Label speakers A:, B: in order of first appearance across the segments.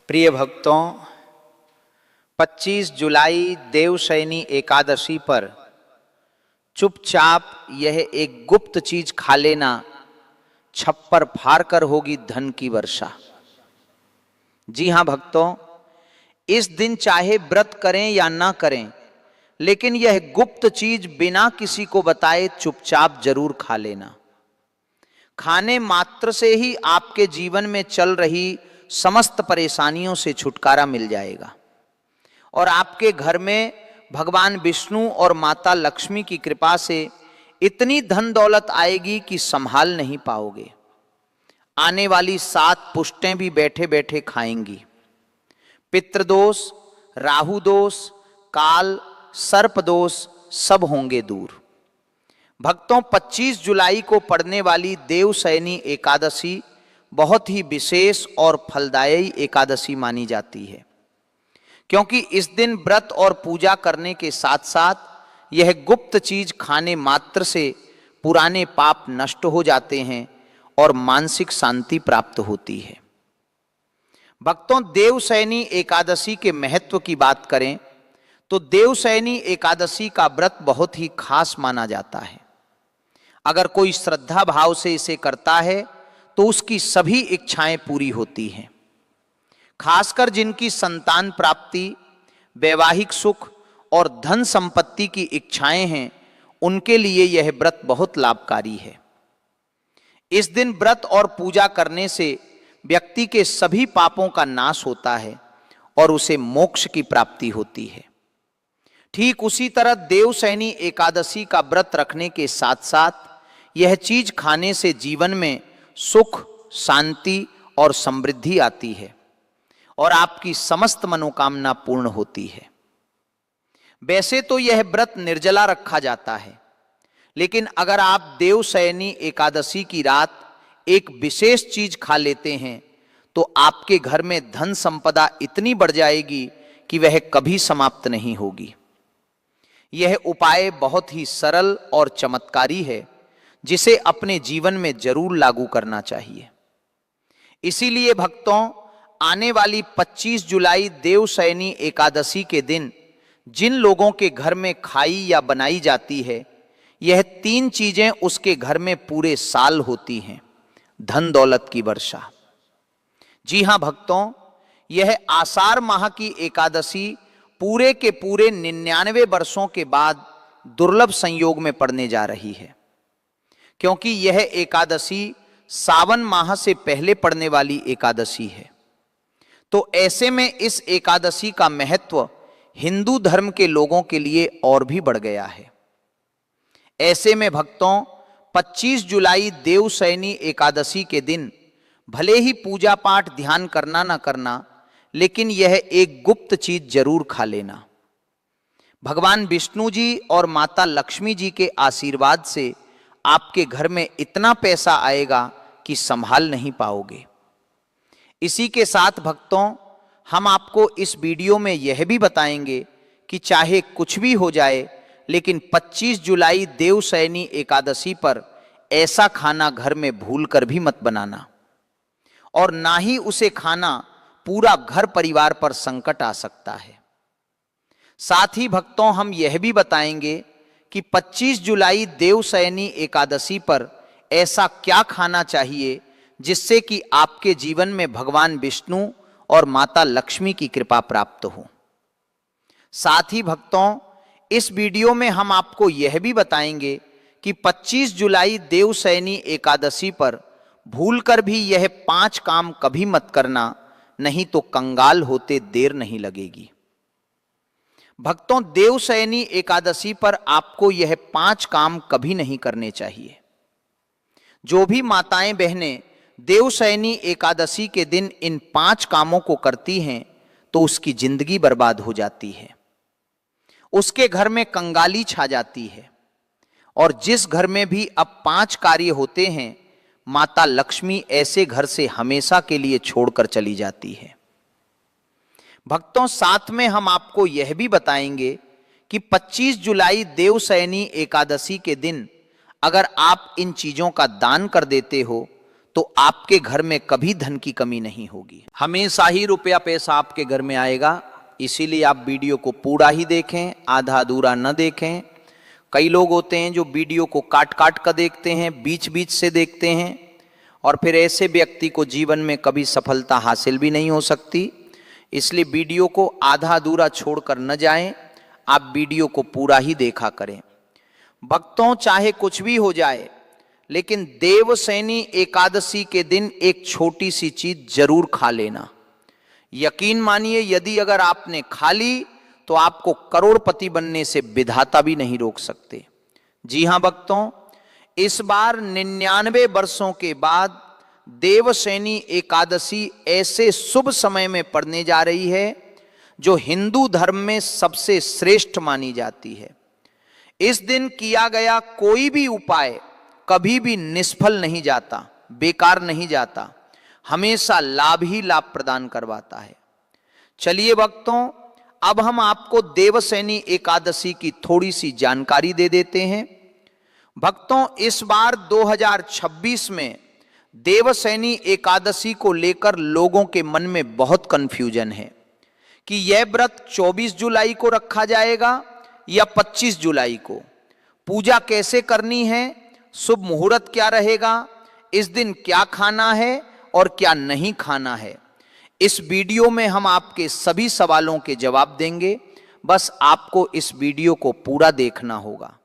A: प्रिय भक्तों, 25 जुलाई देवशयनी एकादशी पर चुपचाप यह एक गुप्त चीज खा लेना, छप्पर फाड़ कर होगी धन की वर्षा। जी हां भक्तों, इस दिन चाहे व्रत करें या ना करें, लेकिन यह गुप्त चीज बिना किसी को बताए चुपचाप जरूर खा लेना। खाने मात्र से ही आपके जीवन में चल रही समस्त परेशानियों से छुटकारा मिल जाएगा और आपके घर में भगवान विष्णु और माता लक्ष्मी की कृपा से इतनी धन दौलत आएगी कि संभाल नहीं पाओगे। आने वाली 7 पुश्तें भी बैठे बैठे खाएंगी। पितृदोष, राहु दोष, काल, सर्प दोष सब होंगे दूर। भक्तों, 25 जुलाई को पड़ने वाली देवशयनी एकादशी बहुत ही विशेष और फलदायी एकादशी मानी जाती है, क्योंकि इस दिन व्रत और पूजा करने के साथ साथ यह गुप्त चीज खाने मात्र से पुराने पाप नष्ट हो जाते हैं और मानसिक शांति प्राप्त होती है। भक्तों, देवशयनी एकादशी के महत्व की बात करें तो देवशयनी एकादशी का व्रत बहुत ही खास माना जाता है। अगर कोई श्रद्धा भाव से इसे करता है तो उसकी सभी इच्छाएं पूरी होती हैं। खासकर जिनकी संतान प्राप्ति, वैवाहिक सुख और धन संपत्ति की इच्छाएं हैं, उनके लिए यह व्रत बहुत लाभकारी है। इस दिन व्रत और पूजा करने से व्यक्ति के सभी पापों का नाश होता है और उसे मोक्ष की प्राप्ति होती है। ठीक उसी तरह देवशयनी एकादशी का व्रत रखने के साथ साथ यह चीज खाने से जीवन में सुख, शांति और समृद्धि आती है और आपकी समस्त मनोकामना पूर्ण होती है। वैसे तो यह व्रत निर्जला रखा जाता है, लेकिन अगर आप देवशयनी एकादशी की रात एक विशेष चीज खा लेते हैं तो आपके घर में धन संपदा इतनी बढ़ जाएगी कि वह कभी समाप्त नहीं होगी। यह उपाय बहुत ही सरल और चमत्कारी है, जिसे अपने जीवन में जरूर लागू करना चाहिए। इसीलिए भक्तों, आने वाली 25 जुलाई देवशयनी एकादशी के दिन जिन लोगों के घर में खाई या बनाई जाती है, यह 3 चीजें उसके घर में पूरे साल होती हैं। धन दौलत की वर्षा। जी हां भक्तों, यह आषाढ़ माह की एकादशी पूरे के पूरे 99 वर्षों के बाद दुर्लभ संयोग में पड़ने जा रही है, क्योंकि यह एकादशी सावन माह से पहले पड़ने वाली एकादशी है। तो ऐसे में इस एकादशी का महत्व हिंदू धर्म के लोगों के लिए और भी बढ़ गया है। ऐसे में भक्तों, 25 जुलाई देवशयनी एकादशी के दिन भले ही पूजा पाठ ध्यान करना ना करना, लेकिन यह एक गुप्त चीज जरूर खा लेना। भगवान विष्णु जी और माता लक्ष्मी जी के आशीर्वाद से आपके घर में इतना पैसा आएगा कि संभाल नहीं पाओगे। इसी के साथ भक्तों, हम आपको इस वीडियो में यह भी बताएंगे कि चाहे कुछ भी हो जाए, लेकिन 25 जुलाई देवशयनी एकादशी पर ऐसा खाना घर में भूल कर भी मत बनाना, और ना ही उसे खाना पूरा घर परिवार पर संकट आ सकता है। साथ ही भक्तों, हम यह भी बताएंगे कि 25 जुलाई देवशयनी एकादशी पर ऐसा क्या खाना चाहिए जिससे कि आपके जीवन में भगवान विष्णु और माता लक्ष्मी की कृपा प्राप्त हो। साथ ही भक्तों, इस वीडियो में हम आपको यह भी बताएंगे कि 25 जुलाई देवशयनी एकादशी पर भूलकर भी यह 5 काम कभी मत करना, नहीं तो कंगाल होते देर नहीं लगेगी। भक्तों, देवशयनी एकादशी पर आपको यह 5 काम कभी नहीं करने चाहिए। जो भी माताएं बहनें देवशयनी एकादशी के दिन इन 5 कामों को करती हैं तो उसकी जिंदगी बर्बाद हो जाती है, उसके घर में कंगाली छा जाती है, और जिस घर में भी अब 5 कार्य होते हैं, माता लक्ष्मी ऐसे घर से हमेशा के लिए छोड़कर चली जाती है। भक्तों, साथ में हम आपको यह भी बताएंगे कि 25 जुलाई देवशयनी एकादशी के दिन अगर आप इन चीजों का दान कर देते हो तो आपके घर में कभी धन की कमी नहीं होगी, हमेशा ही रुपया पैसा आपके घर में आएगा। इसीलिए आप वीडियो को पूरा ही देखें, आधा अधूरा न देखें। कई लोग होते हैं जो वीडियो को काट काट कर देखते हैं, बीच बीच से देखते हैं, और फिर ऐसे व्यक्ति को जीवन में कभी सफलता हासिल भी नहीं हो सकती। इसलिए वीडियो को आधा अधूरा छोड़कर न जाएं, आप वीडियो को पूरा ही देखा करें। भक्तों, चाहे कुछ भी हो जाए, लेकिन देवशयनी एकादशी के दिन एक छोटी सी चीज जरूर खा लेना। यकीन मानिए, यदि अगर आपने खा ली तो आपको करोड़पति बनने से विधाता भी नहीं रोक सकते। जी हां भक्तों, इस बार 99 वर्षों के बाद देवशयनी एकादशी ऐसे शुभ समय में पड़ने जा रही है जो हिंदू धर्म में सबसे श्रेष्ठ मानी जाती है। इस दिन किया गया कोई भी उपाय कभी भी निष्फल नहीं जाता, बेकार नहीं जाता, हमेशा लाभ ही लाभ प्रदान करवाता है। चलिए भक्तों, अब हम आपको देवशयनी एकादशी की थोड़ी सी जानकारी दे देते हैं। भक्तों, इस बार 2026 में देवशयनी एकादशी को लेकर लोगों के मन में बहुत कंफ्यूजन है कि यह व्रत 24 जुलाई को रखा जाएगा या 25 जुलाई को, पूजा कैसे करनी है, शुभ मुहूर्त क्या रहेगा, इस दिन क्या खाना है और क्या नहीं खाना है। इस वीडियो में हम आपके सभी सवालों के जवाब देंगे, बस आपको इस वीडियो को पूरा देखना होगा।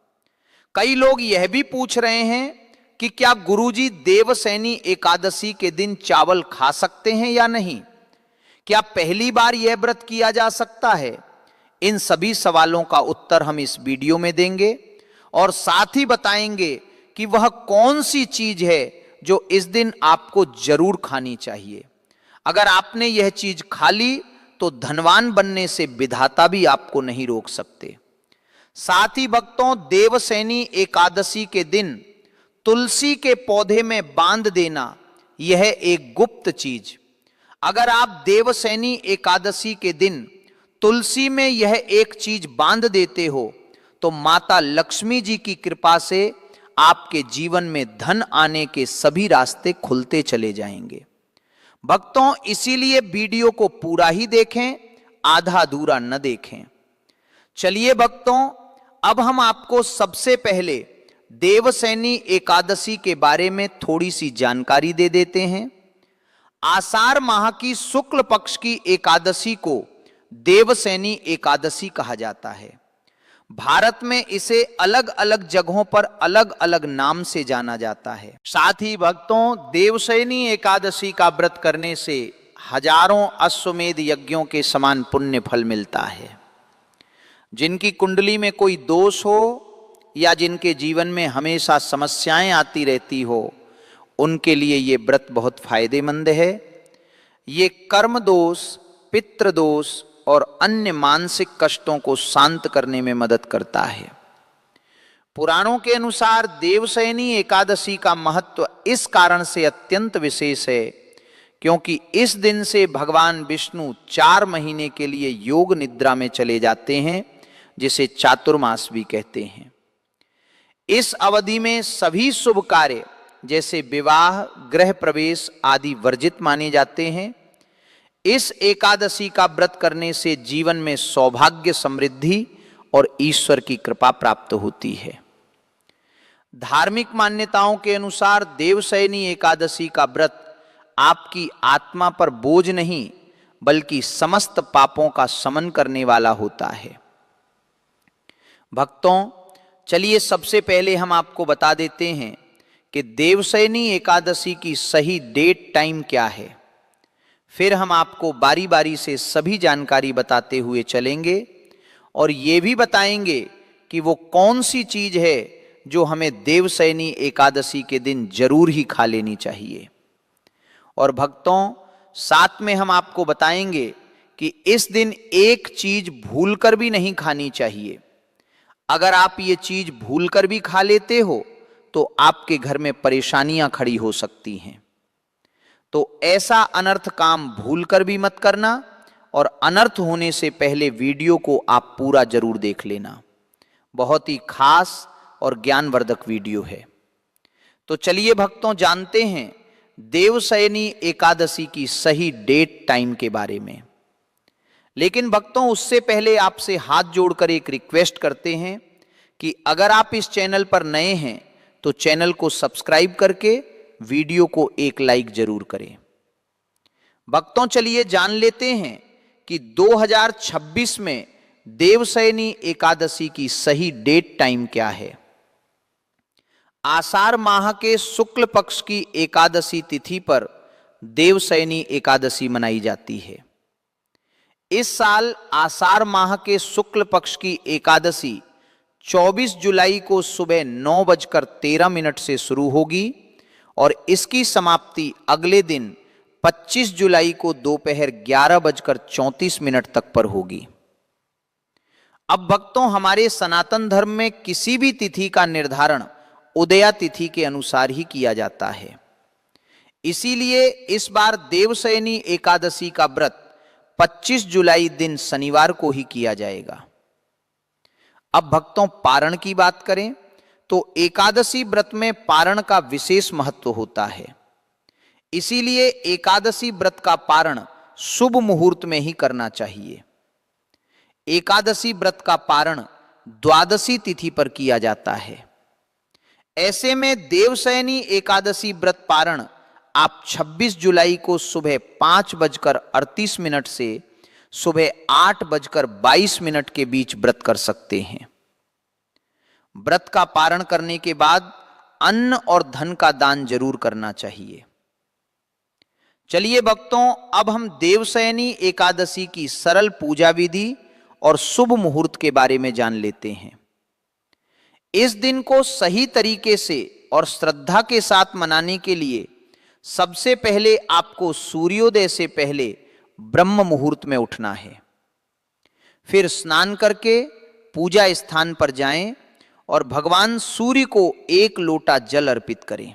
A: कई लोग यह भी पूछ रहे हैं कि क्या गुरुजी देवशयनी एकादशी के दिन चावल खा सकते हैं या नहीं, क्या पहली बार यह व्रत किया जा सकता है। इन सभी सवालों का उत्तर हम इस वीडियो में देंगे और साथ ही बताएंगे कि वह कौन सी चीज है जो इस दिन आपको जरूर खानी चाहिए। अगर आपने यह चीज खा ली तो धनवान बनने से विधाता भी आपको नहीं रोक सकते। साथ ही भक्तों, देवशयनी एकादशी के दिन तुलसी के पौधे में बांध देना यह एक गुप्त चीज। अगर आप देवशयनी एकादशी के दिन तुलसी में यह एक चीज बांध देते हो तो माता लक्ष्मी जी की कृपा से आपके जीवन में धन आने के सभी रास्ते खुलते चले जाएंगे। भक्तों, इसीलिए वीडियो को पूरा ही देखें, आधा अधूरा न देखें। चलिए भक्तों, अब हम आपको सबसे पहले देवशयनी एकादशी के बारे में थोड़ी सी जानकारी दे देते हैं। आषाढ़ माह की शुक्ल पक्ष की एकादशी को देवशयनी एकादशी कहा जाता है। भारत में इसे अलग अलग जगहों पर अलग अलग नाम से जाना जाता है। साथ ही भक्तों, देवशयनी एकादशी का व्रत करने से हजारों अश्वमेध यज्ञों के समान पुण्य फल मिलता है। जिनकी कुंडली में कोई दोष हो या जिनके जीवन में हमेशा समस्याएं आती रहती हो, उनके लिए ये व्रत बहुत फायदेमंद है। ये कर्म दोष, पितृ दोष और अन्य मानसिक कष्टों को शांत करने में मदद करता है। पुराणों के अनुसार देवशयनी एकादशी का महत्व इस कारण से अत्यंत विशेष है क्योंकि इस दिन से भगवान विष्णु 4 महीने के लिए योग निद्रा में चले जाते हैं, जिसे चातुर्मास भी कहते हैं। इस अवधि में सभी शुभ कार्य जैसे विवाह, गृह प्रवेश आदि वर्जित माने जाते हैं। इस एकादशी का व्रत करने से जीवन में सौभाग्य, समृद्धि और ईश्वर की कृपा प्राप्त होती है। धार्मिक मान्यताओं के अनुसार देवशयनी एकादशी का व्रत आपकी आत्मा पर बोझ नहीं बल्कि समस्त पापों का शमन करने वाला होता है। भक्तों, चलिए सबसे पहले हम आपको बता देते हैं कि देवशयनी एकादशी की सही डेट टाइम क्या है। फिर हम आपको बारी बारी से सभी जानकारी बताते हुए चलेंगे और ये भी बताएंगे कि वो कौन सी चीज है जो हमें देवशयनी एकादशी के दिन जरूर ही खा लेनी चाहिए। और भक्तों, साथ में हम आपको बताएंगे कि इस दिन एक चीज भूलकर भी नहीं खानी चाहिए। अगर आप ये चीज भूलकर भी खा लेते हो तो आपके घर में परेशानियां खड़ी हो सकती हैं। तो ऐसा अनर्थ काम भूलकर भी मत करना और अनर्थ होने से पहले वीडियो को आप पूरा जरूर देख लेना। बहुत ही खास और ज्ञानवर्धक वीडियो है। तो चलिए भक्तों, जानते हैं देवशयनी एकादशी की सही डेट टाइम के बारे में। लेकिन भक्तों, उससे पहले आपसे हाथ जोड़कर एक रिक्वेस्ट करते हैं कि अगर आप इस चैनल पर नए हैं तो चैनल को सब्सक्राइब करके वीडियो को एक लाइक जरूर करें। भक्तों, चलिए जान लेते हैं कि 2026 में देवशयनी एकादशी की सही डेट टाइम क्या है। आषाढ़ माह के शुक्ल पक्ष की एकादशी तिथि पर देवशयनी एकादशी मनाई जाती है। इस साल आषाढ़ माह के शुक्ल पक्ष की एकादशी 24 जुलाई को सुबह 9:13 से शुरू होगी और इसकी समाप्ति अगले दिन 25 जुलाई को दोपहर 11:34 तक पर होगी। अब भक्तों, हमारे सनातन धर्म में किसी भी तिथि का निर्धारण उदया तिथि के अनुसार ही किया जाता है। इसीलिए इस बार देवशयनी एकादशी का व्रत 25 जुलाई दिन शनिवार को ही किया जाएगा। अब भक्तों, पारण की बात करें तो एकादशी व्रत में पारण का विशेष महत्व होता है। इसीलिए एकादशी व्रत का पारण शुभ मुहूर्त में ही करना चाहिए। एकादशी व्रत का पारण द्वादशी तिथि पर किया जाता है। ऐसे में देवशयनी एकादशी व्रत पारण आप 26 जुलाई को सुबह 5:38 से सुबह 8:22 के बीच व्रत कर सकते हैं। व्रत का पारण करने के बाद अन्न और धन का दान जरूर करना चाहिए। चलिए भक्तों, अब हम देवशयनी एकादशी की सरल पूजा विधि और शुभ मुहूर्त के बारे में जान लेते हैं। इस दिन को सही तरीके से और श्रद्धा के साथ मनाने के लिए सबसे पहले आपको सूर्योदय से पहले ब्रह्म मुहूर्त में उठना है। फिर स्नान करके पूजा स्थान पर जाएं और भगवान सूर्य को 1 लोटा जल अर्पित करें।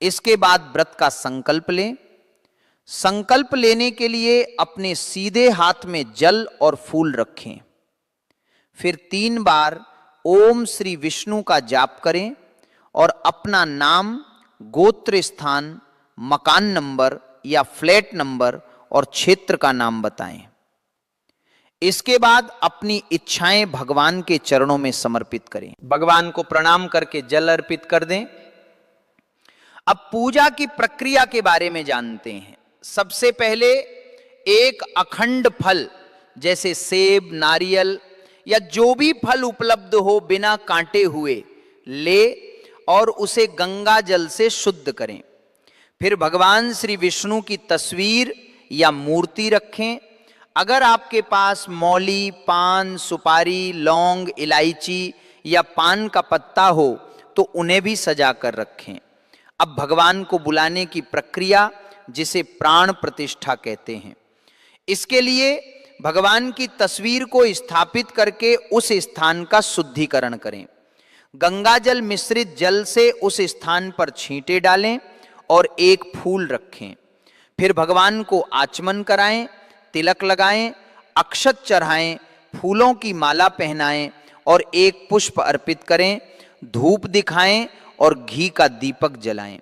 A: इसके बाद व्रत का संकल्प लें। संकल्प लेने के लिए अपने सीधे हाथ में जल और फूल रखें। फिर 3 बार ओम श्री विष्णु का जाप करें और अपना नाम, गोत्र स्थान, मकान नंबर या फ्लैट नंबर और क्षेत्र का नाम बताएं। इसके बाद अपनी इच्छाएं भगवान के चरणों में समर्पित करें। भगवान को प्रणाम करके जल अर्पित कर दें। अब पूजा की प्रक्रिया के बारे में जानते हैं। सबसे पहले एक अखंड फल जैसे सेब, नारियल या जो भी फल उपलब्ध हो बिना कांटे हुए ले और उसे गंगा जल से शुद्ध करें। फिर भगवान श्री विष्णु की तस्वीर या मूर्ति रखें। अगर आपके पास मौली, पान, सुपारी, लौंग, इलायची या पान का पत्ता हो तो उन्हें भी सजा कर रखें। अब भगवान को बुलाने की प्रक्रिया, जिसे प्राण प्रतिष्ठा कहते हैं, इसके लिए भगवान की तस्वीर को स्थापित करके उस स्थान का शुद्धिकरण करें। गंगाजल मिश्रित जल से उस स्थान पर छींटे डालें और एक फूल रखें। फिर भगवान को आचमन कराएं, तिलक लगाएं, अक्षत चढ़ाएं, फूलों की माला पहनाएं और एक पुष्प अर्पित करें, धूप दिखाएं और घी का दीपक जलाएं।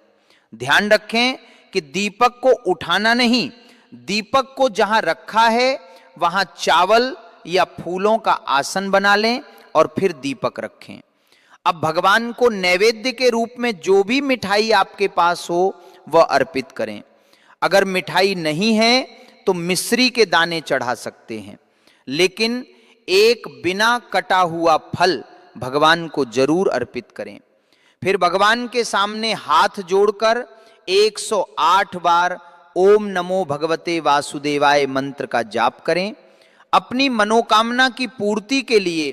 A: ध्यान रखें कि दीपक को उठाना नहीं, दीपक को जहां रखा है वहां चावल या फूलों का आसन बना लें और फिर दीपक रखें। अब भगवान को नैवेद्य के रूप में जो भी मिठाई आपके पास हो वह अर्पित करें। अगर मिठाई नहीं है तो मिश्री के दाने चढ़ा सकते हैं, लेकिन एक बिना कटा हुआ फल भगवान को जरूर अर्पित करें। फिर भगवान के सामने हाथ जोड़कर 108 बार ओम नमो भगवते वासुदेवाय मंत्र का जाप करें। अपनी मनोकामना की पूर्ति के लिए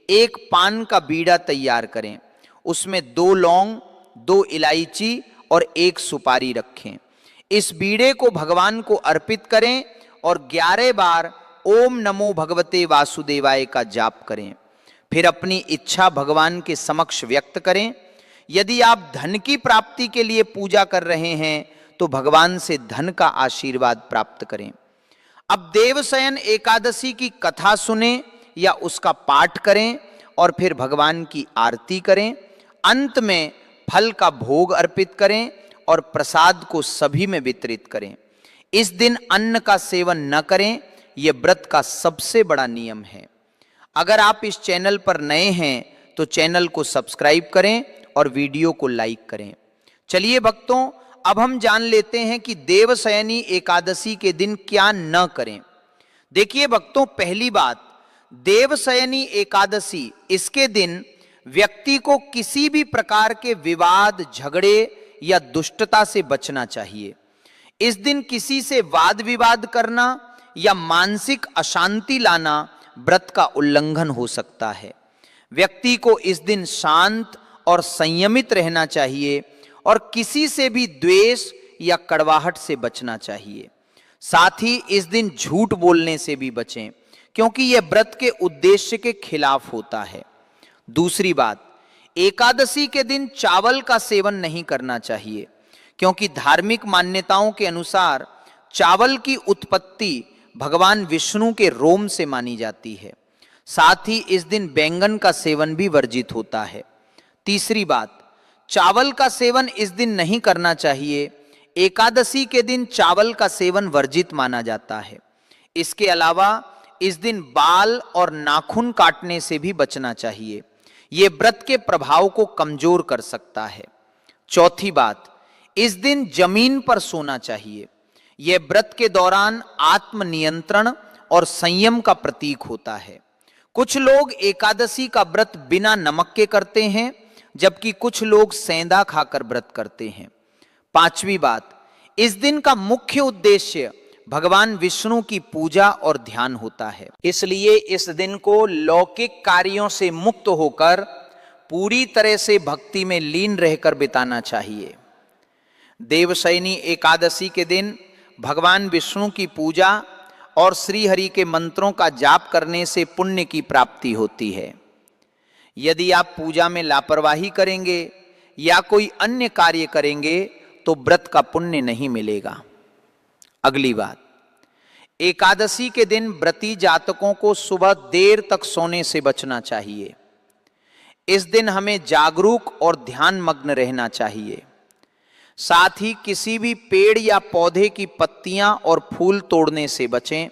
A: एक पान का बीड़ा तैयार करें। उसमें 2 लौंग, 2 इलायची और 1 सुपारी रखें। इस बीड़े को भगवान को अर्पित करें और 11 बार ओम नमो भगवते वासुदेवाय का जाप करें। फिर अपनी इच्छा भगवान के समक्ष व्यक्त करें। यदि आप धन की प्राप्ति के लिए पूजा कर रहे हैं तो भगवान से धन का आशीर्वाद प्राप्त करें। अब देवशयन एकादशी की कथा सुने या उसका पाठ करें और फिर भगवान की आरती करें। अंत में फल का भोग अर्पित करें और प्रसाद को सभी में वितरित करें। इस दिन अन्न का सेवन न करें, यह व्रत का सबसे बड़ा नियम है। अगर आप इस चैनल पर नए हैं तो चैनल को सब्सक्राइब करें और वीडियो को लाइक करें। चलिए भक्तों, अब हम जान लेते हैं कि देवशयनी एकादशी के दिन क्या न करें। देखिए भक्तों, पहली बात, देवशयनी एकादशी, इसके दिन व्यक्ति को किसी भी प्रकार के विवाद, झगड़े या दुष्टता से बचना चाहिए। इस दिन किसी से वाद विवाद करना या मानसिक अशांति लाना व्रत का उल्लंघन हो सकता है। व्यक्ति को इस दिन शांत और संयमित रहना चाहिए और किसी से भी द्वेष या कड़वाहट से बचना चाहिए। साथ ही इस दिन झूठ बोलने से भी बचें, क्योंकि यह व्रत के उद्देश्य के खिलाफ होता है। दूसरी बात, एकादशी के दिन चावल का सेवन नहीं करना चाहिए, क्योंकि धार्मिक मान्यताओं के अनुसार चावल की उत्पत्ति भगवान विष्णु के रोम से मानी जाती है। साथ ही इस दिन बैंगन का सेवन भी वर्जित होता है। तीसरी बात, चावल का सेवन इस दिन नहीं करना चाहिए। एकादशी के दिन चावल का सेवन वर्जित माना जाता है। इसके अलावा इस दिन बाल और नाखून काटने से भी बचना चाहिए। यह व्रत के प्रभाव को कमजोर कर सकता है। चौथी बात, इस दिन जमीन पर सोना चाहिए। यह व्रत के दौरान आत्मनियंत्रण और संयम का प्रतीक होता है। कुछ लोग एकादशी का व्रत बिना नमक के करते हैं, जबकि कुछ लोग सेंधा खाकर व्रत करते हैं। पांचवी बात, इस दिन का मुख्य उद्देश्य भगवान विष्णु की पूजा और ध्यान होता है। इसलिए इस दिन को लौकिक कार्यों से मुक्त होकर पूरी तरह से भक्ति में लीन रहकर बिताना चाहिए। देवशयनी एकादशी के दिन भगवान विष्णु की पूजा और श्री हरि के मंत्रों का जाप करने से पुण्य की प्राप्ति होती है। यदि आप पूजा में लापरवाही करेंगे या कोई अन्य कार्य करेंगे तो व्रत का पुण्य नहीं मिलेगा। अगली बात, एकादशी के दिन व्रती जातकों को सुबह देर तक सोने से बचना चाहिए। इस दिन हमें जागरूक और ध्यान मग्न रहना चाहिए। साथ ही किसी भी पेड़ या पौधे की पत्तियां और फूल तोड़ने से बचें।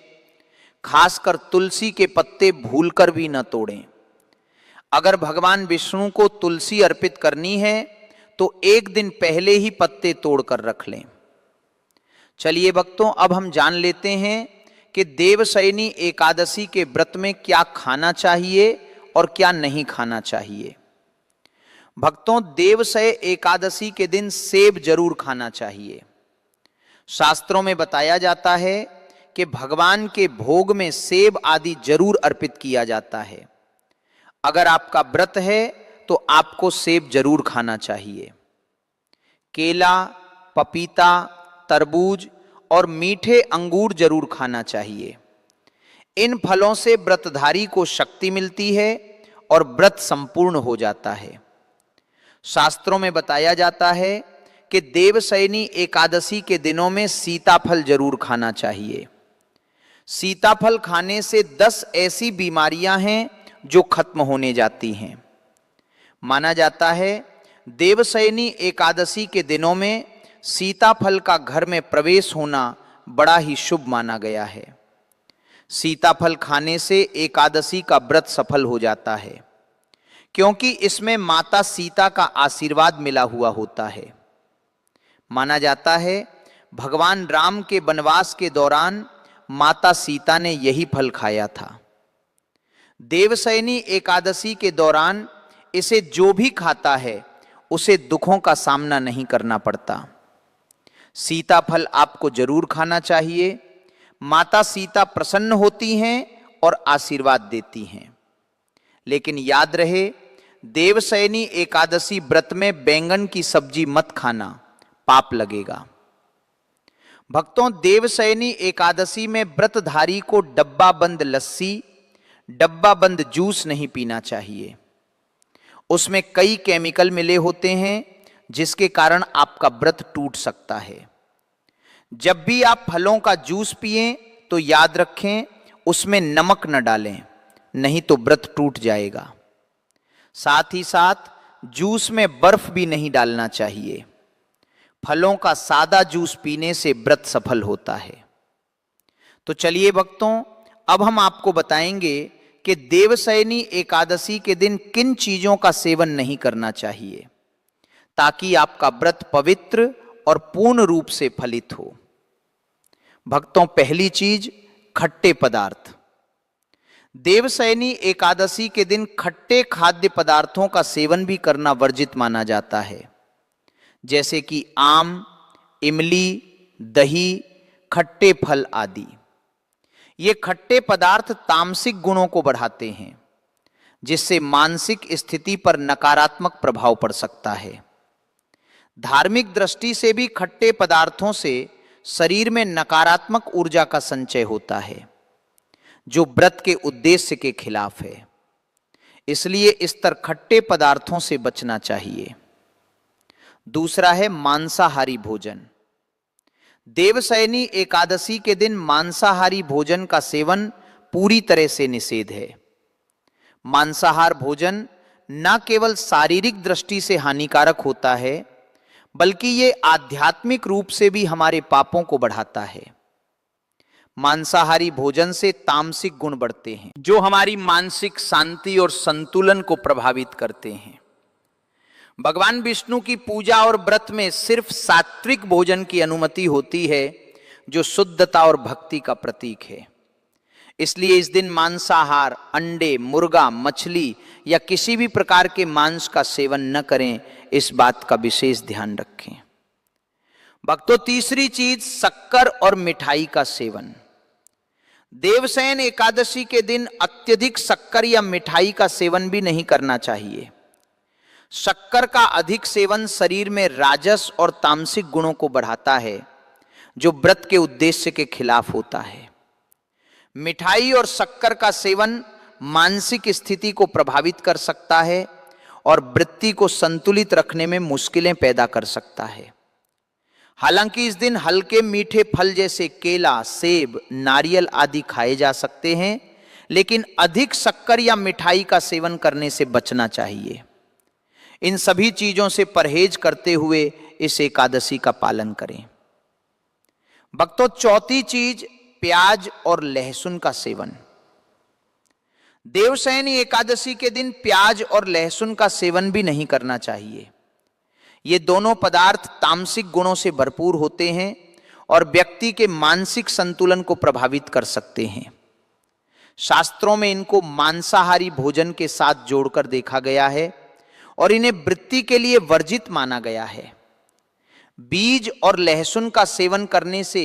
A: खासकर तुलसी के पत्ते भूलकर भी न तोड़ें। अगर भगवान विष्णु को तुलसी अर्पित करनी है तो एक दिन पहले ही पत्ते तोड़कर रख लें। चलिए भक्तों, अब हम जान लेते हैं कि देवशयनी एकादशी के व्रत में क्या खाना चाहिए और क्या नहीं खाना चाहिए। भक्तों, देवशय एकादशी के दिन सेब जरूर खाना चाहिए। शास्त्रों में बताया जाता है कि भगवान के भोग में सेब आदि जरूर अर्पित किया जाता है। अगर आपका व्रत है तो आपको सेब जरूर खाना चाहिए। केला, पपीता, तरबूज और मीठे अंगूर जरूर खाना चाहिए। इन फलों से व्रतधारी को शक्ति मिलती है और व्रत संपूर्ण हो जाता है। शास्त्रों में बताया जाता है कि देवशयनी एकादशी के दिनों में सीताफल जरूर खाना चाहिए। सीताफल खाने से 10 ऐसी बीमारियां हैं जो खत्म होने जाती हैं। माना जाता है देवशयनी एकादशी के दिनों में सीताफल का घर में प्रवेश होना बड़ा ही शुभ माना गया है। सीताफल खाने से एकादशी का व्रत सफल हो जाता है, क्योंकि इसमें माता सीता का आशीर्वाद मिला हुआ होता है। माना जाता है भगवान राम के वनवास के दौरान माता सीता ने यही फल खाया था। देवशयनी एकादशी के दौरान इसे जो भी खाता है उसे दुखों का सामना नहीं करना पड़ता। सीताफल आपको जरूर खाना चाहिए। माता सीता प्रसन्न होती हैं और आशीर्वाद देती हैं। लेकिन याद रहे, देवशयनी एकादशी व्रत में बैंगन की सब्जी मत खाना, पाप लगेगा। भक्तों, देवशयनी एकादशी में व्रतधारी को डब्बा बंद लस्सी, डब्बा बंद जूस नहीं पीना चाहिए। उसमें कई केमिकल मिले होते हैं जिसके कारण आपका व्रत टूट सकता है। जब भी आप फलों का जूस पिएं तो याद रखें उसमें नमक न डालें, नहीं तो व्रत टूट जाएगा। साथ ही साथ जूस में बर्फ भी नहीं डालना चाहिए। फलों का सादा जूस पीने से व्रत सफल होता है। तो चलिए भक्तों, अब हम आपको बताएंगे कि देवशयनी एकादशी के दिन किन चीजों का सेवन नहीं करना चाहिए ताकि आपका व्रत पवित्र और पूर्ण रूप से फलित हो। भक्तों, पहली चीज, खट्टे पदार्थ। देवशयनी एकादशी के दिन खट्टे खाद्य पदार्थों का सेवन भी करना वर्जित माना जाता है, जैसे कि आम, इमली, दही, खट्टे फल आदि। ये खट्टे पदार्थ तामसिक गुणों को बढ़ाते हैं, जिससे मानसिक स्थिति पर नकारात्मक प्रभाव पड़ सकता है। धार्मिक दृष्टि से भी खट्टे पदार्थों से शरीर में नकारात्मक ऊर्जा का संचय होता है, जो व्रत के उद्देश्य के खिलाफ है। इसलिए इस तरह खट्टे पदार्थों से बचना चाहिए। दूसरा है मांसाहारी भोजन। देवशयनी एकादशी के दिन मांसाहारी भोजन का सेवन पूरी तरह से निषेध है। मांसाहार भोजन न केवल शारीरिक दृष्टि से हानिकारक होता है, बल्कि ये आध्यात्मिक रूप से भी हमारे पापों को बढ़ाता है। मांसाहारी भोजन से तामसिक गुण बढ़ते हैं, जो हमारी मानसिक शांति और संतुलन को प्रभावित करते हैं। भगवान विष्णु की पूजा और व्रत में सिर्फ सात्विक भोजन की अनुमति होती है, जो शुद्धता और भक्ति का प्रतीक है। इसलिए इस दिन मांसाहार, अंडे, मुर्गा, मछली या किसी भी प्रकार के मांस का सेवन न करें, इस बात का विशेष ध्यान रखें। भक्तों, तीसरी चीज, शक्कर और मिठाई का सेवन। देवशयन एकादशी के दिन अत्यधिक शक्कर या मिठाई का सेवन भी नहीं करना चाहिए। शक्कर का अधिक सेवन शरीर में राजस और तामसिक गुणों को बढ़ाता है, जो व्रत के उद्देश्य के खिलाफ होता है। मिठाई और शक्कर का सेवन मानसिक स्थिति को प्रभावित कर सकता है और वृत्ति को संतुलित रखने में मुश्किलें पैदा कर सकता है। हालांकि इस दिन हल्के मीठे फल जैसे केला, सेब, नारियल आदि खाए जा सकते हैं, लेकिन अधिक शक्कर या मिठाई का सेवन करने से बचना चाहिए। इन सभी चीजों से परहेज करते हुए इस एकादशी का पालन करें। भक्तों, चौथी चीज, प्याज और लहसुन का सेवन। देवशयनी एकादशी के दिन प्याज और लहसुन का सेवन भी नहीं करना चाहिए। ये दोनों पदार्थ तामसिक गुणों से भरपूर होते हैं और व्यक्ति के मानसिक संतुलन को प्रभावित कर सकते हैं। शास्त्रों में इनको मांसाहारी भोजन के साथ जोड़कर देखा गया है और इन्हें वृत्ति के लिए वर्जित माना गया है। बीज और लहसुन का सेवन करने से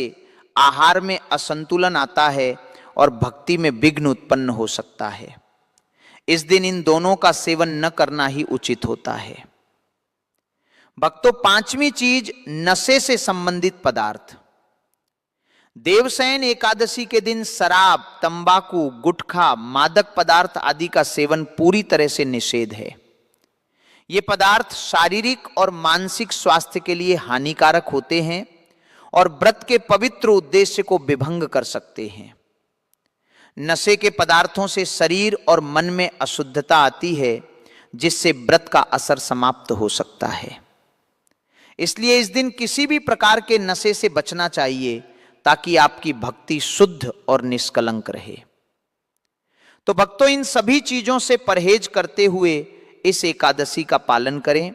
A: आहार में असंतुलन आता है और भक्ति में विघ्न उत्पन्न हो सकता है। इस दिन इन दोनों का सेवन न करना ही उचित होता है। भक्तों, पांचवी चीज, नशे से संबंधित पदार्थ। देवशयन एकादशी के दिन शराब, तंबाकू, गुटखा, मादक पदार्थ आदि का सेवन पूरी तरह से निषेध है। ये पदार्थ शारीरिक और मानसिक स्वास्थ्य के लिए हानिकारक होते हैं और व्रत के पवित्र उद्देश्य को विभंग कर सकते हैं। नशे के पदार्थों से शरीर और मन में अशुद्धता आती है, जिससे व्रत का असर समाप्त हो सकता है। इसलिए इस दिन किसी भी प्रकार के नशे से बचना चाहिए, ताकि आपकी भक्ति शुद्ध और निष्कलंक रहे। तो भक्तों, इन सभी चीजों से परहेज करते हुए इस एकादशी का पालन करें।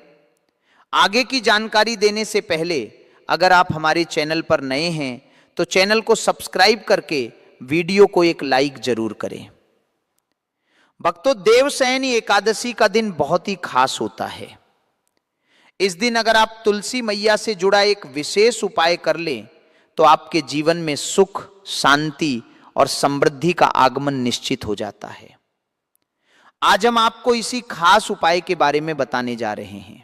A: आगे की जानकारी देने से पहले अगर आप हमारे चैनल पर नए हैं तो चैनल को सब्सक्राइब करके वीडियो को एक लाइक जरूर करें। भक्तों, देवशयनी एकादशी का दिन बहुत ही खास होता है। इस दिन अगर आप तुलसी मैया से जुड़ा एक विशेष उपाय कर लें तो आपके जीवन में सुख, शांति और समृद्धि का आगमन निश्चित हो जाता है। आज हम आपको इसी खास उपाय के बारे में बताने जा रहे हैं।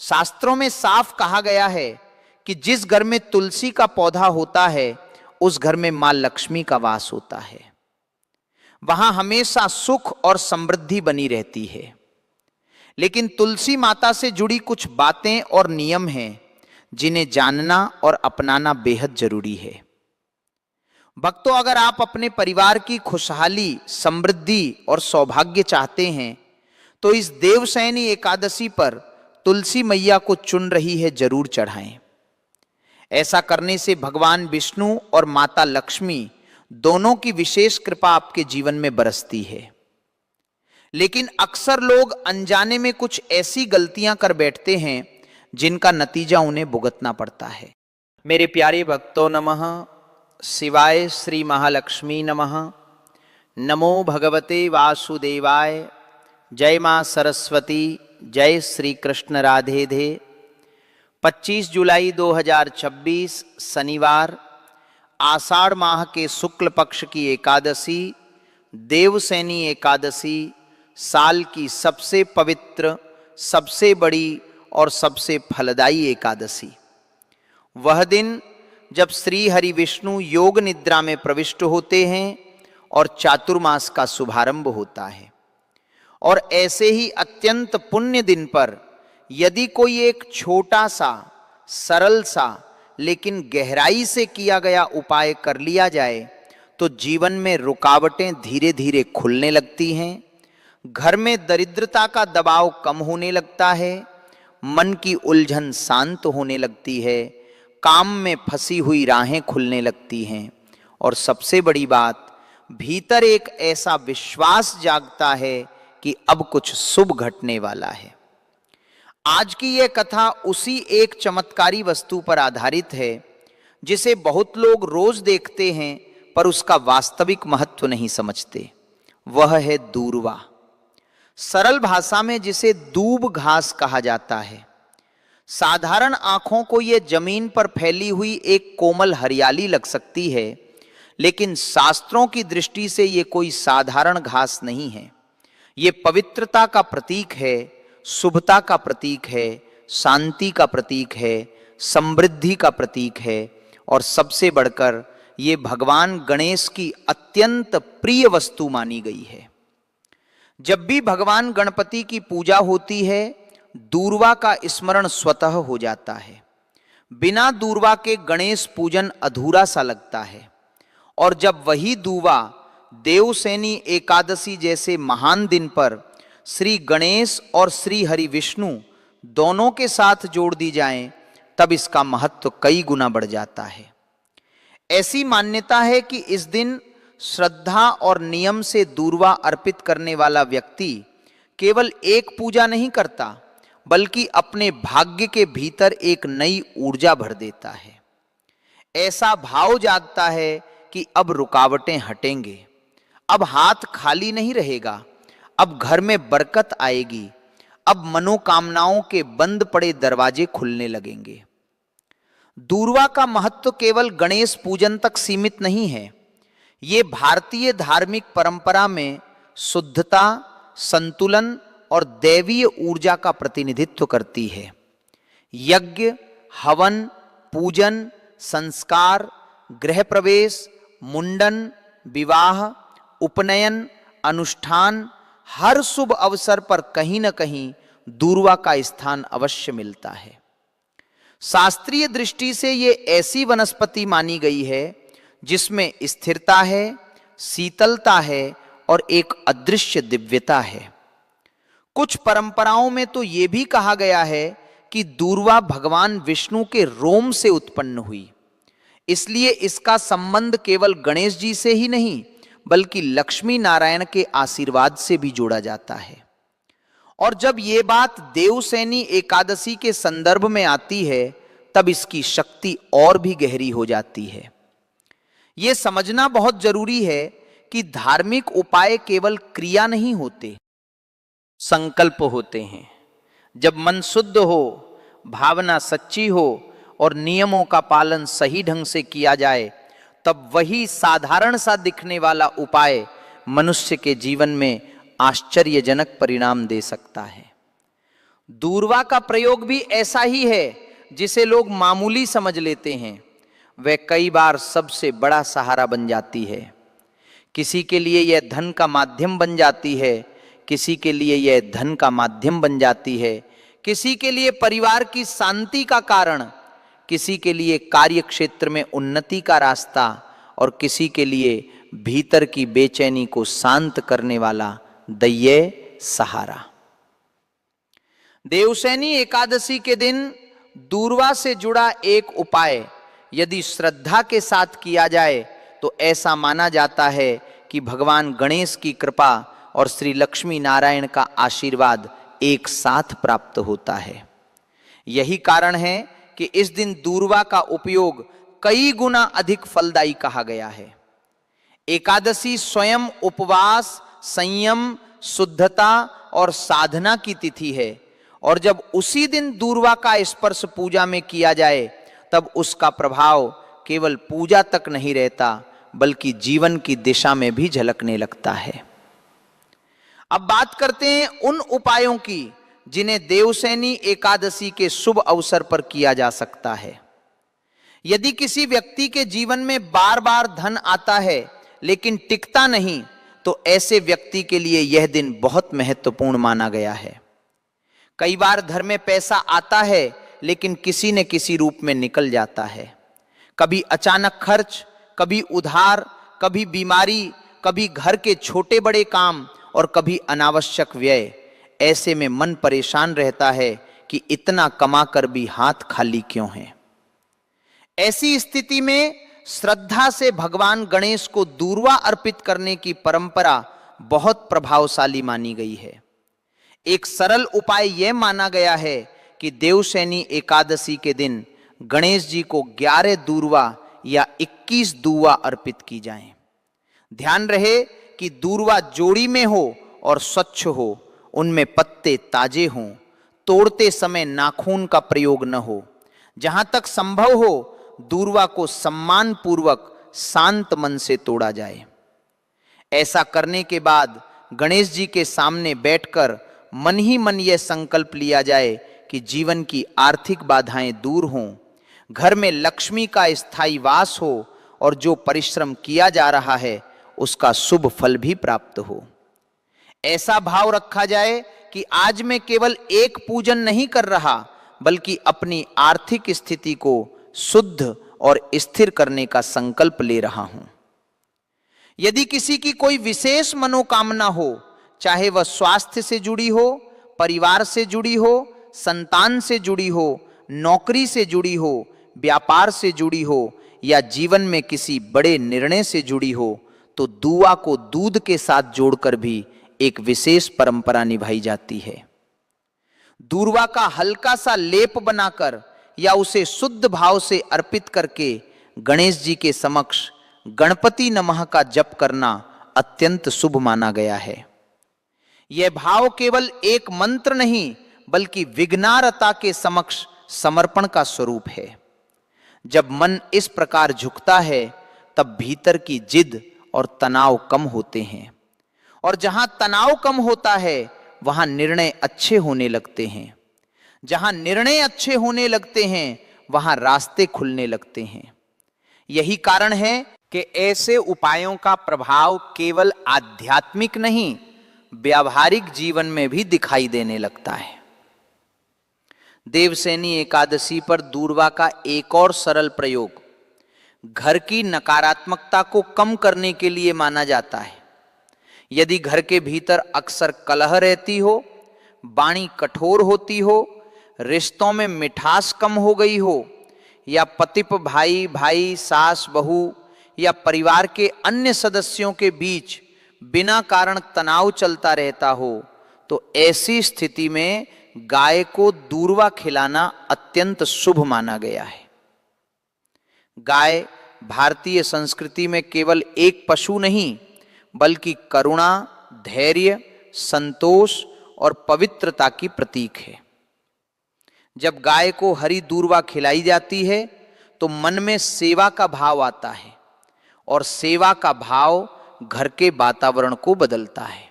A: शास्त्रों में साफ कहा गया है कि जिस घर में तुलसी का पौधा होता है उस घर में मां लक्ष्मी का वास होता है। वहां हमेशा सुख और समृद्धि बनी रहती है। लेकिन तुलसी माता से जुड़ी कुछ बातें और नियम हैं जिन्हें जानना और अपनाना बेहद जरूरी है। भक्तों, अगर आप अपने परिवार की खुशहाली, समृद्धि और सौभाग्य चाहते हैं तो इस देवशयनी एकादशी पर तुलसी मैया को चुन रही है जरूर चढ़ाएं। ऐसा करने से भगवान विष्णु और माता लक्ष्मी दोनों की विशेष कृपा आपके जीवन में बरसती है। लेकिन अक्सर लोग अनजाने में कुछ ऐसी गलतियां कर बैठते हैं जिनका नतीजा उन्हें भुगतना पड़ता है। मेरे प्यारे भक्तों, नमः शिवाय श्री महालक्ष्मी नमः। नमो भगवते वासुदेवाय। जय मां सरस्वती, जय श्री कृष्ण राधे धे। 25 जुलाई 2026 शनिवार, आषाढ़ माह के शुक्ल पक्ष की एकादशी, देवसैनी एकादशी, साल की सबसे पवित्र, सबसे बड़ी और सबसे फलदायी एकादशी। वह दिन जब श्री हरि विष्णु योग निद्रा में प्रविष्ट होते हैं और चातुर्मास का शुभारंभ होता है। और ऐसे ही अत्यंत पुण्य दिन पर यदि कोई एक छोटा सा, सरल सा, लेकिन गहराई से किया गया उपाय कर लिया जाए तो जीवन में रुकावटें धीरे धीरे खुलने लगती हैं, घर में दरिद्रता का दबाव कम होने लगता है, मन की उलझन शांत होने लगती है, काम में फंसी हुई राहें खुलने लगती हैं और सबसे बड़ी बात, भीतर एक ऐसा विश्वास जागता है कि अब कुछ शुभ घटने वाला है। आज की यह कथा उसी एक चमत्कारी वस्तु पर आधारित है जिसे बहुत लोग रोज देखते हैं पर उसका वास्तविक महत्व नहीं समझते। वह है दूर्वा। सरल भाषा में जिसे दूब घास कहा जाता है। साधारण आंखों को यह जमीन पर फैली हुई एक कोमल हरियाली लग सकती है, लेकिन शास्त्रों की दृष्टि से यह कोई साधारण घास नहीं है। ये पवित्रता का प्रतीक है, शुभता का प्रतीक है, शांति का प्रतीक है, समृद्धि का प्रतीक है और सबसे बढ़कर ये भगवान गणेश की अत्यंत प्रिय वस्तु मानी गई है। जब भी भगवान गणपति की पूजा होती है, दूर्वा का स्मरण स्वतः हो जाता है। बिना दूर्वा के गणेश पूजन अधूरा सा लगता है। और जब वही दूर्वा देवसैनी एकादशी जैसे महान दिन पर श्री गणेश और श्री हरि विष्णु दोनों के साथ जोड़ दी जाएं, तब इसका महत्व कई गुना बढ़ जाता है। ऐसी मान्यता है कि इस दिन श्रद्धा और नियम से दूर्वा अर्पित करने वाला व्यक्ति केवल एक पूजा नहीं करता, बल्कि अपने भाग्य के भीतर एक नई ऊर्जा भर देता है। ऐसा भाव जागता है कि अब रुकावटें हटेंगे, अब हाथ खाली नहीं रहेगा, अब घर में बरकत आएगी, अब मनोकामनाओं के बंद पड़े दरवाजे खुलने लगेंगे। दूर्वा का महत्व केवल गणेश पूजन तक सीमित नहीं है। ये भारतीय धार्मिक परंपरा में शुद्धता, संतुलन और दैवीय ऊर्जा का प्रतिनिधित्व करती है। यज्ञ, हवन, पूजन, संस्कार, गृह प्रवेश, मुंडन, विवाह, उपनयन, अनुष्ठान, हर शुभ अवसर पर कहीं न कहीं दूर्वा का स्थान अवश्य मिलता है। शास्त्रीय दृष्टि से ये ऐसी वनस्पति मानी गई है जिसमें स्थिरता है, शीतलता है और एक अदृश्य दिव्यता है। कुछ परंपराओं में तो ये भी कहा गया है कि दूर्वा भगवान विष्णु के रोम से उत्पन्न हुई, इसलिए इसका संबंध केवल गणेश जी से ही नहीं बल्कि लक्ष्मी नारायण के आशीर्वाद से भी जोड़ा जाता है। और जब ये बात देवसैनी एकादशी के संदर्भ में आती है, तब इसकी शक्ति और भी गहरी हो जाती है। ये समझना बहुत जरूरी है कि धार्मिक उपाय केवल क्रिया नहीं होते, संकल्प होते हैं। जब मन शुद्ध हो, भावना सच्ची हो और नियमों का पालन सही ढंग से किया जाए, तब वही साधारण सा दिखने वाला उपाय मनुष्य के जीवन में आश्चर्यजनक परिणाम दे सकता है। दूर्वा का प्रयोग भी ऐसा ही है जिसे लोग मामूली समझ लेते हैं, वह कई बार सबसे बड़ा सहारा बन जाती है। किसी के लिए यह धन का माध्यम बन जाती है, किसी के लिए यह धन का माध्यम बन जाती है, किसी के लिए परिवार की शांति का कारण, किसी के लिए कार्य क्षेत्र में उन्नति का रास्ता और किसी के लिए भीतर की बेचैनी को शांत करने वाला दैवीय सहारा। देवशैनी एकादशी के दिन दूर्वा से जुड़ा एक उपाय यदि श्रद्धा के साथ किया जाए तो ऐसा माना जाता है कि भगवान गणेश की कृपा और श्री लक्ष्मी नारायण का आशीर्वाद एक साथ प्राप्त होता है। यही कारण है कि इस दिन दूर्वा का उपयोग कई गुना अधिक फलदायी कहा गया है। एकादशी स्वयं उपवास, संयम, शुद्धता और साधना की तिथि है और जब उसी दिन दूर्वा का स्पर्श पूजा में किया जाए तब उसका प्रभाव केवल पूजा तक नहीं रहता बल्कि जीवन की दिशा में भी झलकने लगता है। अब बात करते हैं उन उपायों की जिन्हें देवशैनी एकादशी के शुभ अवसर पर किया जा सकता है। यदि किसी व्यक्ति के जीवन में बार बार धन आता है लेकिन टिकता नहीं तो ऐसे व्यक्ति के लिए यह दिन बहुत महत्वपूर्ण माना गया है। कई बार घर में पैसा आता है लेकिन किसी न किसी रूप में निकल जाता है। कभी अचानक खर्च, कभी उधार, कभी बीमारी, कभी घर के छोटे बड़े काम और कभी अनावश्यक व्यय। ऐसे में मन परेशान रहता है कि इतना कमा कर भी हाथ खाली क्यों है। ऐसी स्थिति में श्रद्धा से भगवान गणेश को दूर्वा अर्पित करने की परंपरा बहुत प्रभावशाली मानी गई है। एक सरल उपाय यह माना गया है कि देवशैनी एकादशी के दिन गणेश जी को 11 दूर्वा या 21 दूर्वा अर्पित की जाएं। ध्यान रहे कि दूर्वा जोड़ी में हो और स्वच्छ हो, उनमें पत्ते ताजे हों, तोड़ते समय नाखून का प्रयोग न हो। जहां तक संभव हो दूर्वा को सम्मान पूर्वक शांत मन से तोड़ा जाए। ऐसा करने के बाद गणेश जी के सामने बैठकर मन ही मन यह संकल्प लिया जाए कि जीवन की आर्थिक बाधाएं दूर हों, घर में लक्ष्मी का स्थायी वास हो और जो परिश्रम किया जा रहा है उसका शुभ फल भी प्राप्त हो। ऐसा भाव रखा जाए कि आज मैं केवल एक पूजन नहीं कर रहा बल्कि अपनी आर्थिक स्थिति को शुद्ध और स्थिर करने का संकल्प ले रहा हूं। यदि किसी की कोई विशेष मनोकामना हो, चाहे वह स्वास्थ्य से जुड़ी हो, परिवार से जुड़ी हो, संतान से जुड़ी हो, नौकरी से जुड़ी हो, व्यापार से जुड़ी हो या जीवन में किसी बड़े निर्णय से जुड़ी हो, तो दूआ को दूध के साथ जोड़कर भी एक विशेष परंपरा निभाई जाती है। दूर्वा का हल्का सा लेप बनाकर या उसे शुद्ध भाव से अर्पित करके गणेश जी के समक्ष गणपति नमः का जप करना अत्यंत शुभ माना गया है। यह भाव केवल एक मंत्र नहीं बल्कि विघ्नारता के समक्ष समर्पण का स्वरूप है। जब मन इस प्रकार झुकता है तब भीतर की जिद और तनाव कम होते हैं और जहां तनाव कम होता है वहां निर्णय अच्छे होने लगते हैं। जहां निर्णय अच्छे होने लगते हैं वहां रास्ते खुलने लगते हैं। यही कारण है कि ऐसे उपायों का प्रभाव केवल आध्यात्मिक नहीं व्यावहारिक जीवन में भी दिखाई देने लगता है। देवशैनी एकादशी पर दूर्वा का एक और सरल प्रयोग घर की नकारात्मकता को कम करने के लिए माना जाता है। यदि घर के भीतर अक्सर कलह रहती हो, वाणी कठोर होती हो, रिश्तों में मिठास कम हो गई हो या पतिप भाई भाई, सास बहू या परिवार के अन्य सदस्यों के बीच बिना कारण तनाव चलता रहता हो, तो ऐसी स्थिति में गाय को दूर्वा खिलाना अत्यंत शुभ माना गया है। गाय भारतीय संस्कृति में केवल एक पशु नहीं बल्कि करुणा, धैर्य, संतोष और पवित्रता की प्रतीक है। जब गाय को हरी दूर्वा खिलाई जाती है तो मन में सेवा का भाव आता है और सेवा का भाव घर के वातावरण को बदलता है।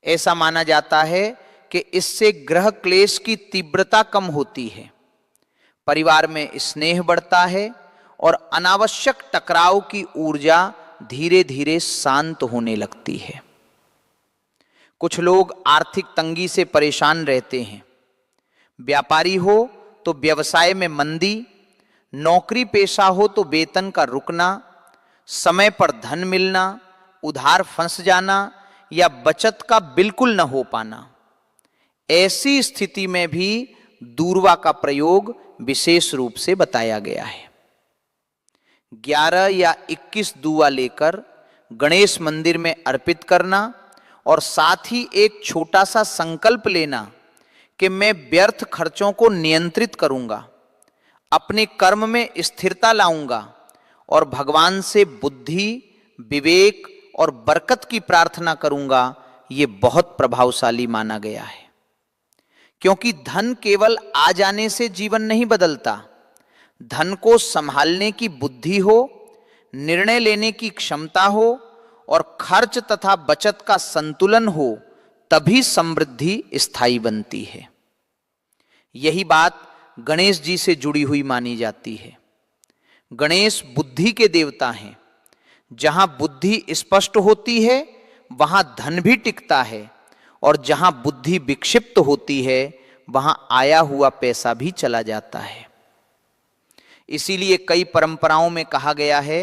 A: ऐसा माना जाता है कि इससे गृह क्लेश की तीव्रता कम होती है, परिवार में स्नेह बढ़ता है और अनावश्यक टकराव की ऊर्जा धीरे धीरे शांत होने लगती है। कुछ लोग आर्थिक तंगी से परेशान रहते हैं। व्यापारी हो तो व्यवसाय में मंदी, नौकरी पेशा हो तो वेतन का रुकना, समय पर धन मिलना, उधार फंस जाना या बचत का बिल्कुल न हो पाना। ऐसी स्थिति में भी दूर्वा का प्रयोग विशेष रूप से बताया गया है। 11 या 21 दूवा लेकर गणेश मंदिर में अर्पित करना और साथ ही एक छोटा सा संकल्प लेना कि मैं व्यर्थ खर्चों को नियंत्रित करूंगा, अपने कर्म में स्थिरता लाऊंगा और भगवान से बुद्धि, विवेक और बरकत की प्रार्थना करूंगा, ये बहुत प्रभावशाली माना गया है। क्योंकि धन केवल आ जाने से जीवन नहीं बदलता, धन को संभालने की बुद्धि हो, निर्णय लेने की क्षमता हो और खर्च तथा बचत का संतुलन हो, तभी समृद्धि स्थायी बनती है। यही बात गणेश जी से जुड़ी हुई मानी जाती है। गणेश बुद्धि के देवता हैं। जहां बुद्धि स्पष्ट होती है वहां धन भी टिकता है और जहां बुद्धि विक्षिप्त होती है वहां आया हुआ पैसा भी चला जाता है। इसीलिए कई परंपराओं में कहा गया है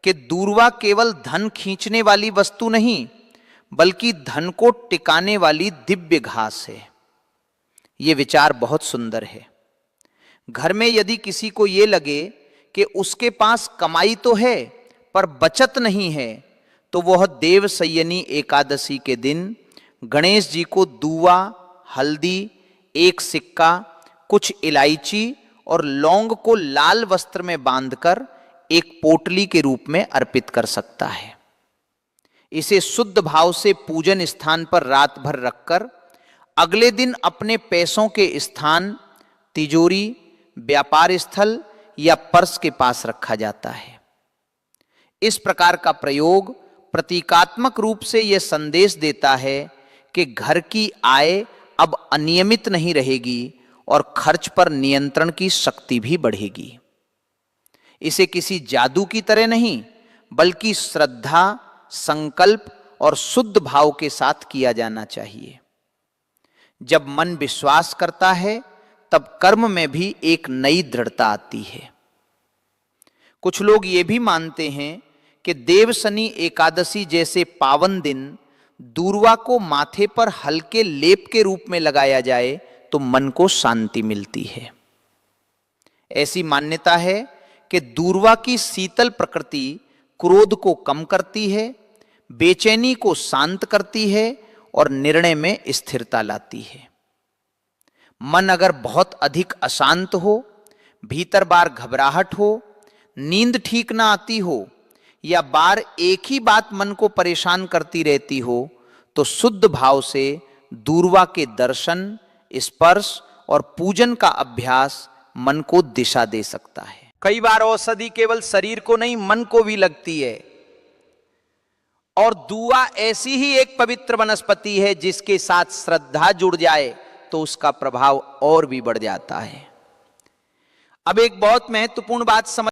A: कि दूर्वा केवल धन खींचने वाली वस्तु नहीं, बल्कि धन को टिकाने वाली दिव्य घास है। यह विचार बहुत सुंदर है। घर में यदि किसी को यह लगे कि उसके पास कमाई तो है पर बचत नहीं है, तो वह देवसयनी एकादशी के दिन गणेश जी को दूवा, हल्दी, एक सिक्का, कुछ इलायची और लौंग को लाल वस्त्र में बांधकर एक पोटली के रूप में अर्पित कर सकता है। इसे शुद्ध भाव से पूजन स्थान पर रात भर रखकर अगले दिन अपने पैसों के स्थान, तिजोरी, व्यापार स्थल या पर्स के पास रखा जाता है। इस प्रकार का प्रयोग प्रतीकात्मक रूप से यह संदेश देता है कि घर की आय अब अनियमित नहीं रहेगी और खर्च पर नियंत्रण की शक्ति भी बढ़ेगी। इसे किसी जादू की तरह नहीं, बल्कि श्रद्धा, संकल्प और शुद्ध भाव के साथ किया जाना चाहिए। जब मन विश्वास करता है तब कर्म में भी एक नई दृढ़ता आती है। कुछ लोग ये भी मानते हैं कि देवशनि एकादशी जैसे पावन दिन दूर्वा को माथे पर हल्के लेप के रूप में लगाया जाए तो मन को शांति मिलती है। ऐसी मान्यता है कि दूर्वा की शीतल प्रकृति क्रोध को कम करती है, बेचैनी को शांत करती है और निर्णय में स्थिरता लाती है। मन अगर बहुत अधिक अशांत हो, भीतर बार घबराहट हो, नींद ठीक ना आती हो या बार एक ही बात मन को परेशान करती रहती हो, तो शुद्ध भाव से दूर्वा के दर्शन, स्पर्श और पूजन का अभ्यास मन को दिशा दे सकता है। कई बार औषधि केवल शरीर को नहीं, मन को भी लगती है। और दूआ ऐसी ही एक पवित्र वनस्पति है जिसके साथ श्रद्धा जुड़ जाए तो उसका प्रभाव और भी बढ़ जाता है। अब एक बहुत महत्वपूर्ण बात समझ